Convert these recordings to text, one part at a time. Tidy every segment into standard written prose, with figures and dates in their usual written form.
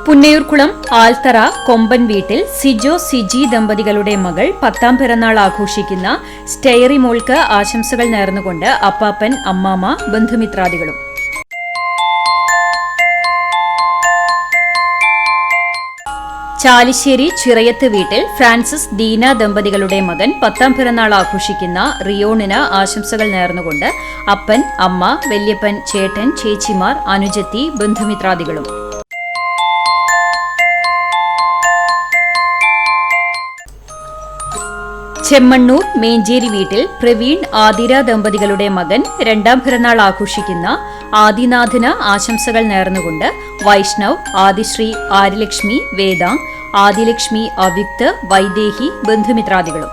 പുന്നയൂർക്കുളം ആൽത്തറ കൊമ്പൻ വീട്ടിൽ സിജോ സിജി ദമ്പതികളുടെ മകൾ 10ാം പിറന്നാൾ ആഘോഷിക്കുന്ന സ്റ്റെയറി മോൾക്ക് ആശംസകൾ നേർന്നുകൊണ്ട് അപ്പാപ്പൻ, അമ്മാമ്മ, ബന്ധുമിത്രാദികളും. ചാലിശ്ശേരി ചിറയത്ത് വീട്ടിൽ ഫ്രാൻസിസ് ദീന ദമ്പതികളുടെ മകൻ 10ാം പിറന്നാൾ ആഘോഷിക്കുന്ന റിയോണിന് ആശംസകൾ നേർന്നുകൊണ്ട് അപ്പൻ, അമ്മ, വല്യപ്പൻ, ചേട്ടൻ, ചേച്ചിമാർ, അനുജത്തി, ബന്ധുമിത്രാദികളും. ചെമ്മണ്ണൂർ മേഞ്ചേരി വീട്ടിൽ പ്രവീൺ, ആതിര ദമ്പതികളുടെ മകൻ 2ാം പിറന്നാൾ ആഘോഷിക്കുന്ന ആദിനാഥന് ആശംസകൾ നേർന്നുകൊണ്ട് വൈഷ്ണവ്, ആദിശ്രീ, ആര്യലക്ഷ്മി, വേദാങ്, ആദിലക്ഷ്മി, അവ്യുക്ത്, വൈദേഹി, ബന്ധുമിത്രാദികളും.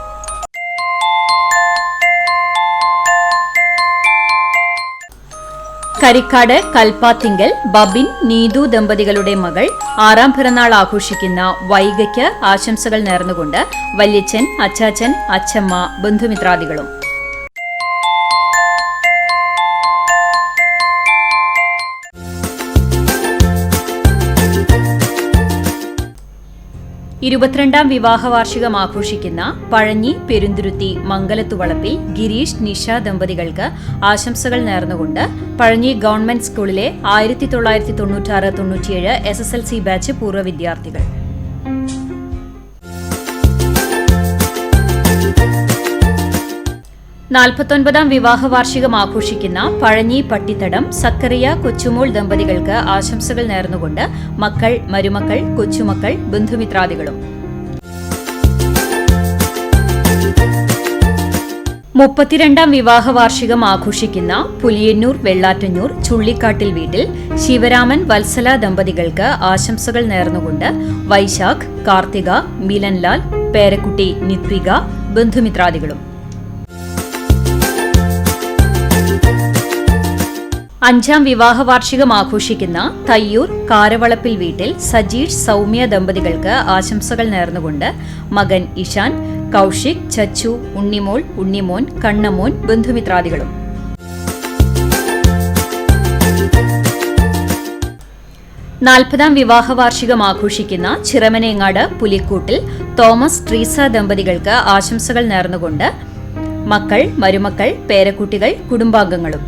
കരിക്കാട് കൽപ്പാത്തിങ്കൽ ബബിൻ, നീതു ദമ്പതികളുടെ മകൾ 6ാം പിറന്നാൾ ആഘോഷിക്കുന്ന വൈഗയ്ക്ക് ആശംസകൾ നേർന്നുകൊണ്ട് വല്യച്ഛൻ, അച്ചാച്ചൻ, അച്ചമ്മ, ബന്ധുമിത്രാദികളും. ഇരുപത്തിരണ്ടാം വിവാഹ വാർഷികം ആഘോഷിക്കുന്ന പഴഞ്ഞി പെരുന്തുരുത്തി മംഗലത്തുവളപ്പിൽ ഗിരീഷ്, നിഷ ദമ്പതികൾക്ക് ആശംസകൾ നേർന്നുകൊണ്ട് പഴഞ്ഞി ഗവൺമെന്റ് സ്കൂളിലെ 1996-97 SSLC ബാച്ച് പൂർവ്വ വിദ്യാർത്ഥികൾ. നാൽപ്പത്തൊൻപതാം വിവാഹ വാർഷികം ആഘോഷിക്കുന്ന പഴഞ്ഞി പട്ടിത്തടം സക്കറിയ, കൊച്ചുമോൾ ദമ്പതികൾക്ക് ആശംസകൾ നേർന്നുകൊണ്ട് മക്കൾ, മരുമക്കൾ, കൊച്ചുമക്കൾ, ബന്ധുമിത്രാദികളും. 32ാം വിവാഹ വാർഷികം ആഘോഷിക്കുന്ന പുലിയന്നൂർ വെള്ളാറ്റഞ്ഞൂർ ചുള്ളിക്കാട്ടിൽ വീട്ടിൽ ശിവരാമൻ, വത്സല ദമ്പതികൾക്ക് ആശംസകൾ നേർന്നുകൊണ്ട് വൈശാഖ്, കാർത്തിക, മിലൻലാൽ, പേരക്കുട്ടി നിത്വിക, ബന്ധുമിത്രാദികളും. 5ാം വിവാഹ വാർഷികം ആഘോഷിക്കുന്ന തയ്യൂർ കാരവളപ്പിൽ വീട്ടിൽ സജീഷ്, സൗമ്യ ദമ്പതികൾക്ക് ആശംസകൾ നേർന്നുകൊണ്ട് മകൻ ഇഷാൻ, കൌശിക്, ചച്ചു, ഉണ്ണിമോൾ, ഉണ്ണിമോൻ, കണ്ണമോൻ, ബന്ധുമിത്രാദികളും. 40ാം വിവാഹ വാർഷികം ആഘോഷിക്കുന്ന ചിറമനേങ്ങാട് പുലിക്കൂട്ടിൽ തോമസ്, ട്രീസ ദമ്പതികൾക്ക് ആശംസകൾ നേർന്നുകൊണ്ട് മക്കൾ, മരുമക്കൾ, പേരക്കുട്ടികൾ, കുടുംബാംഗങ്ങളും.